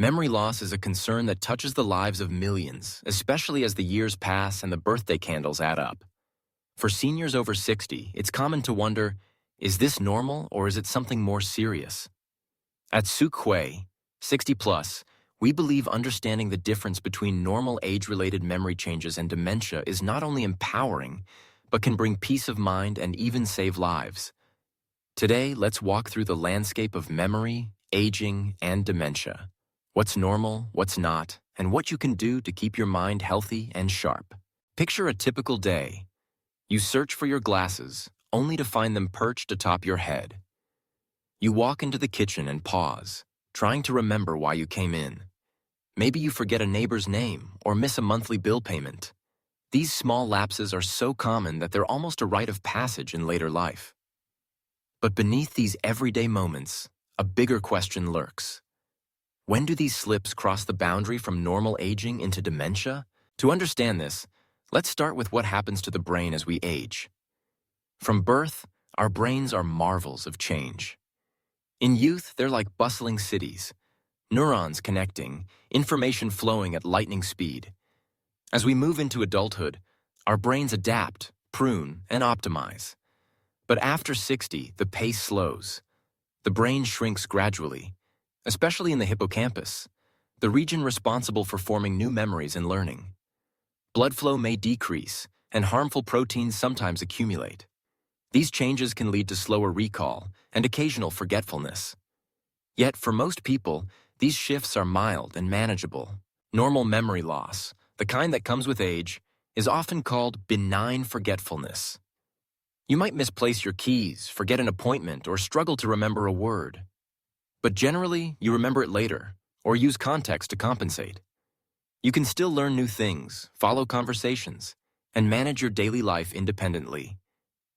Memory loss is a concern that touches the lives of millions, especially as the years pass and the birthday candles add up. For seniors over 60, it's common to wonder, is this normal or is it something more serious? At Sukway, 60 plus, we believe understanding the difference between normal age-related memory changes and dementia is not only empowering, but can bring peace of mind and even save lives. Today, let's walk through the landscape of memory, aging, and dementia. What's normal, what's not, and what you can do to keep your mind healthy and sharp. Picture a typical day. You search for your glasses, only to find them perched atop your head. You walk into the kitchen and pause, trying to remember why you came in. Maybe you forget a neighbor's name or miss a monthly bill payment. These small lapses are so common that they're almost a rite of passage in later life. But beneath these everyday moments, a bigger question lurks. When do these slips cross the boundary from normal aging into dementia? To understand this, let's start with what happens to the brain as we age. From birth, our brains are marvels of change. In youth, they're like bustling cities, neurons connecting, information flowing at lightning speed. As we move into adulthood, our brains adapt, prune, and optimize. But after 60, the pace slows. The brain shrinks gradually, especially in the hippocampus, the region responsible for forming new memories and learning. Blood flow may decrease, and harmful proteins sometimes accumulate. These changes can lead to slower recall and occasional forgetfulness. Yet, for most people, these shifts are mild and manageable. Normal memory loss, the kind that comes with age, is often called benign forgetfulness. You might misplace your keys, forget an appointment, or struggle to remember a word. But generally, you remember it later, or use context to compensate. You can still learn new things, follow conversations, and manage your daily life independently.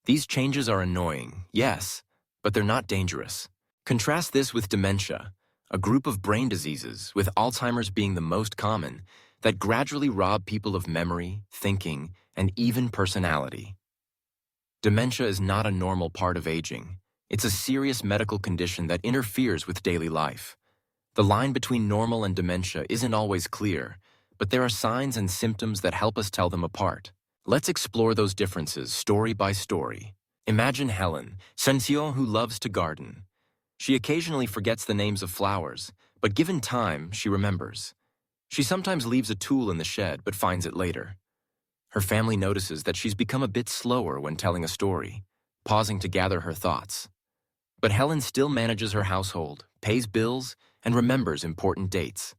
These changes are annoying, yes, but they're not dangerous. Contrast this with dementia, a group of brain diseases, with Alzheimer's being the most common, that gradually rob people of memory, thinking, and even personality. Dementia is not a normal part of aging. It's a serious medical condition that interferes with daily life. The line between normal and dementia isn't always clear, but there are signs and symptoms that help us tell them apart. Let's explore those differences story by story. Imagine Helen, Sension who loves to garden. She occasionally forgets the names of flowers, but given time, she remembers. She sometimes leaves a tool in the shed but finds it later. Her family notices that she's become a bit slower when telling a story, pausing to gather her thoughts. But Helen still manages her household, pays bills, and remembers important dates.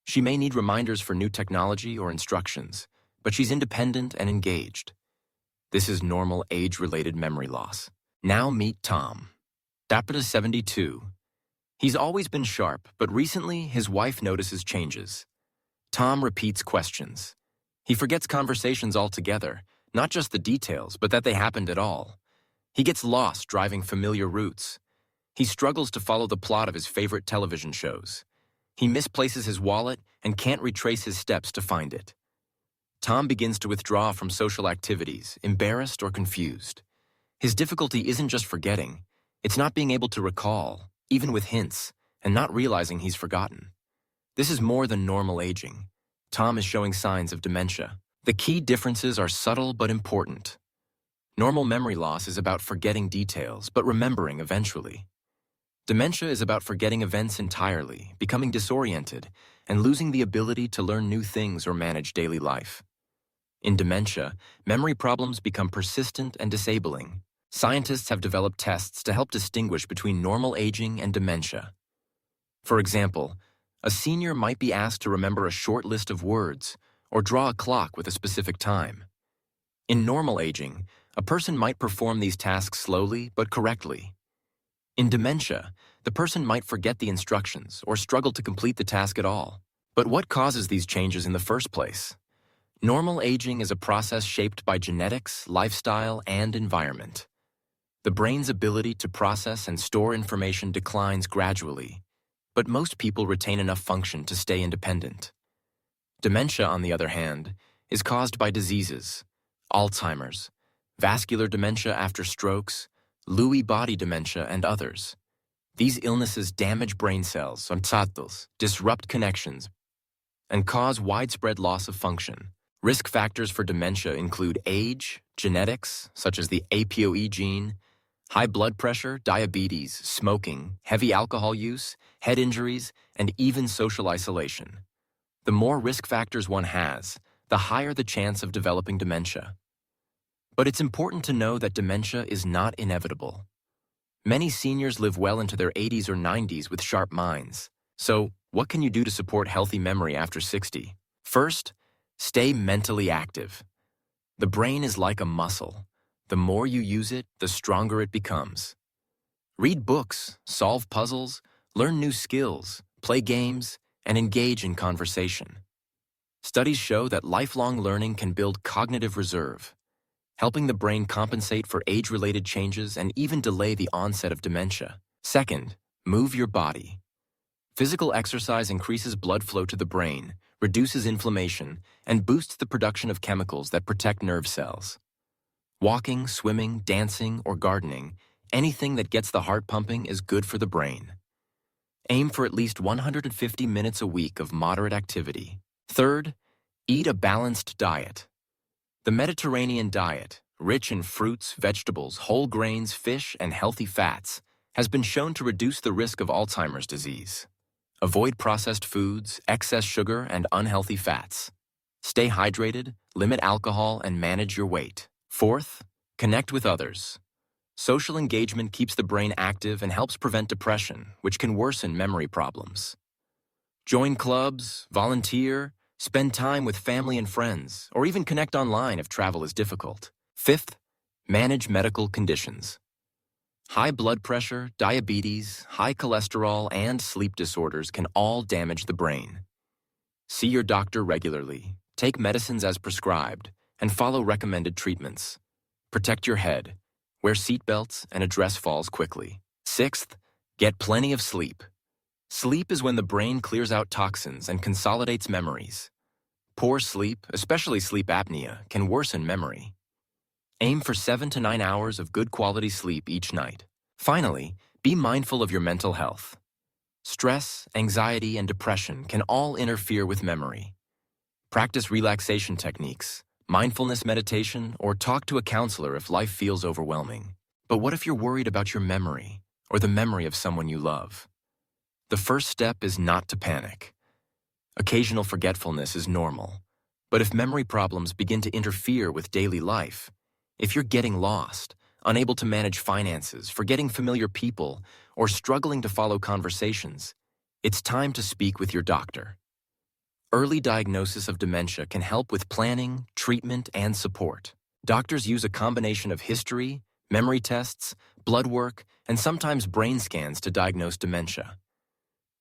She may need reminders for new technology or instructions, but she's independent and engaged. This is normal age-related memory loss. Now meet Tom. Dapper 72. He's always been sharp, but recently his wife notices changes. Tom repeats questions. He forgets conversations altogether, not just the details, but that they happened at all. He gets lost driving familiar routes. He struggles to follow the plot of his favorite television shows. He misplaces his wallet and can't retrace his steps to find it. Tom begins to withdraw from social activities, embarrassed or confused. His difficulty isn't just forgetting. It's not being able to recall, even with hints, and not realizing he's forgotten. This is more than normal aging. Tom is showing signs of dementia. The key differences are subtle but important. Normal memory loss is about forgetting details, but remembering eventually. Dementia is about forgetting events entirely, becoming disoriented, and losing the ability to learn new things or manage daily life. In dementia, memory problems become persistent and disabling. Scientists have developed tests to help distinguish between normal aging and dementia. For example, a senior might be asked to remember a short list of words or draw a clock with a specific time. In normal aging, a person might perform these tasks slowly but correctly. In dementia, the person might forget the instructions or struggle to complete the task at all. But what causes these changes in the first place? Normal aging is a process shaped by genetics, lifestyle, and environment. The brain's ability to process and store information declines gradually, but most people retain enough function to stay independent. Dementia, on the other hand, is caused by diseases, Alzheimer's, vascular dementia after strokes, Lewy body dementia, and others. These illnesses damage brain cells, disrupt connections, and cause widespread loss of function. Risk factors for dementia include age, genetics, such as the APOE gene, high blood pressure, diabetes, smoking, heavy alcohol use, head injuries, and even social isolation. The more risk factors one has, the higher the chance of developing dementia. But it's important to know that dementia is not inevitable. Many seniors live well into their 80s or 90s with sharp minds. So, what can you do to support healthy memory after 60? First, stay mentally active. The brain is like a muscle. The more you use it, the stronger it becomes. Read books, solve puzzles, learn new skills, play games, and engage in conversation. Studies show that lifelong learning can build cognitive reserve, helping the brain compensate for age-related changes and even delay the onset of dementia. Second, move your body. Physical exercise increases blood flow to the brain, reduces inflammation, and boosts the production of chemicals that protect nerve cells. Walking, swimming, dancing, or gardening, anything that gets the heart pumping is good for the brain. Aim for at least 150 minutes a week of moderate activity. Third, eat a balanced diet. The Mediterranean diet, rich in fruits, vegetables, whole grains, fish, and healthy fats, has been shown to reduce the risk of Alzheimer's disease. Avoid processed foods, excess sugar, and unhealthy fats. Stay hydrated, limit alcohol, and manage your weight. Fourth, connect with others. Social engagement keeps the brain active and helps prevent depression, which can worsen memory problems. Join clubs, volunteer, spend time with family and friends, or even connect online if travel is difficult. Fifth, manage medical conditions. High blood pressure, diabetes, high cholesterol, and sleep disorders can all damage the brain. See your doctor regularly, take medicines as prescribed, and follow recommended treatments. Protect your head, wear seatbelts, and address falls quickly. Sixth, get plenty of sleep. Sleep is when the brain clears out toxins and consolidates memories. Poor sleep, especially sleep apnea, can worsen memory. Aim for 7 to 9 hours of good quality sleep each night. Finally, be mindful of your mental health. Stress, anxiety, and depression can all interfere with memory. Practice relaxation techniques, mindfulness meditation, or talk to a counselor if life feels overwhelming. But what if you're worried about your memory or the memory of someone you love? The first step is not to panic. Occasional forgetfulness is normal. But if memory problems begin to interfere with daily life, if you're getting lost, unable to manage finances, forgetting familiar people, or struggling to follow conversations, it's time to speak with your doctor. Early diagnosis of dementia can help with planning, treatment, and support. Doctors use a combination of history, memory tests, blood work, and sometimes brain scans to diagnose dementia.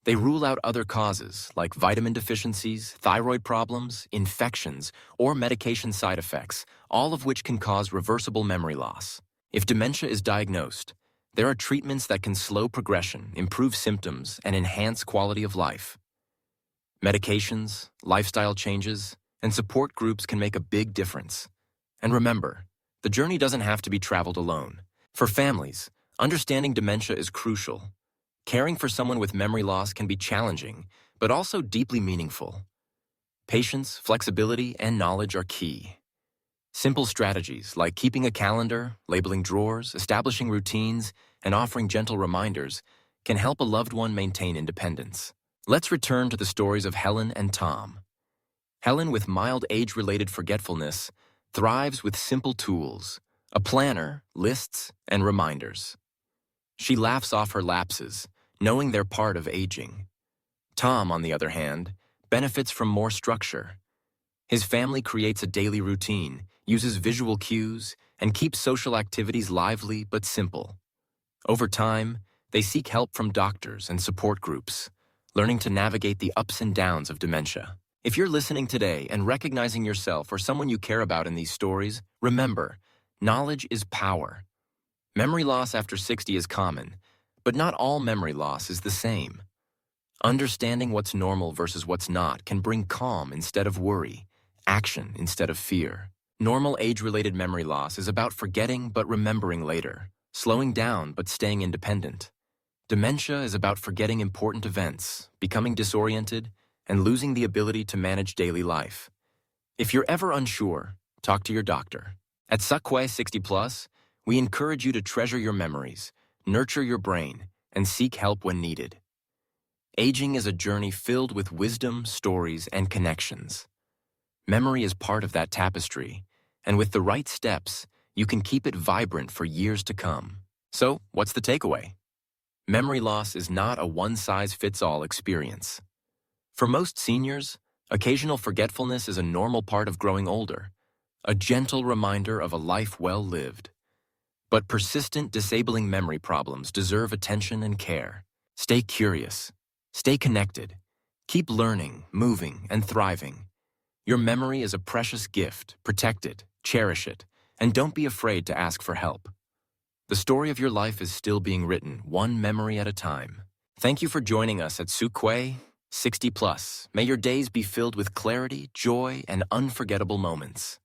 They rule out other causes like vitamin deficiencies, thyroid problems, infections, or medication side effects, all of which can cause reversible memory loss. If dementia is diagnosed, there are treatments that can slow progression, improve symptoms, and enhance quality of life. Medications, lifestyle changes, and support groups can make a big difference. And remember, the journey doesn't have to be traveled alone. For families, understanding dementia is crucial. Caring for someone with memory loss can be challenging, but also deeply meaningful. Patience, flexibility, and knowledge are key. Simple strategies like keeping a calendar, labeling drawers, establishing routines, and offering gentle reminders can help a loved one maintain independence. Let's return to the stories of Helen and Tom. Helen, with mild age-related forgetfulness, thrives with simple tools, a planner, lists, and reminders. She laughs off her lapses, knowing they're part of aging. Tom, on the other hand, benefits from more structure. His family creates a daily routine, uses visual cues, and keeps social activities lively but simple. Over time, they seek help from doctors and support groups, learning to navigate the ups and downs of dementia. If you're listening today and recognizing yourself or someone you care about in these stories, remember, knowledge is power. Memory loss after 60 is common, but not all memory loss is the same. Understanding what's normal versus what's not can bring calm instead of worry, action instead of fear. Normal age-related memory loss is about forgetting but remembering later, slowing down but staying independent. Dementia is about forgetting important events, becoming disoriented, and losing the ability to manage daily life. If you're ever unsure, talk to your doctor. At Sakwe 60 Plus, we encourage you to treasure your memories, nurture your brain, and seek help when needed. Aging is a journey filled with wisdom, stories, and connections. Memory is part of that tapestry, and with the right steps, you can keep it vibrant for years to come. So, what's the takeaway? Memory loss is not a one-size-fits-all experience. For most seniors, occasional forgetfulness is a normal part of growing older, a gentle reminder of a life well lived. But persistent, disabling memory problems deserve attention and care. Stay curious. Stay connected. Keep learning, moving, and thriving. Your memory is a precious gift. Protect it, cherish it, and don't be afraid to ask for help. The story of your life is still being written, one memory at a time. Thank you for joining us at Sukwe 60 Plus. May your days be filled with clarity, joy, and unforgettable moments.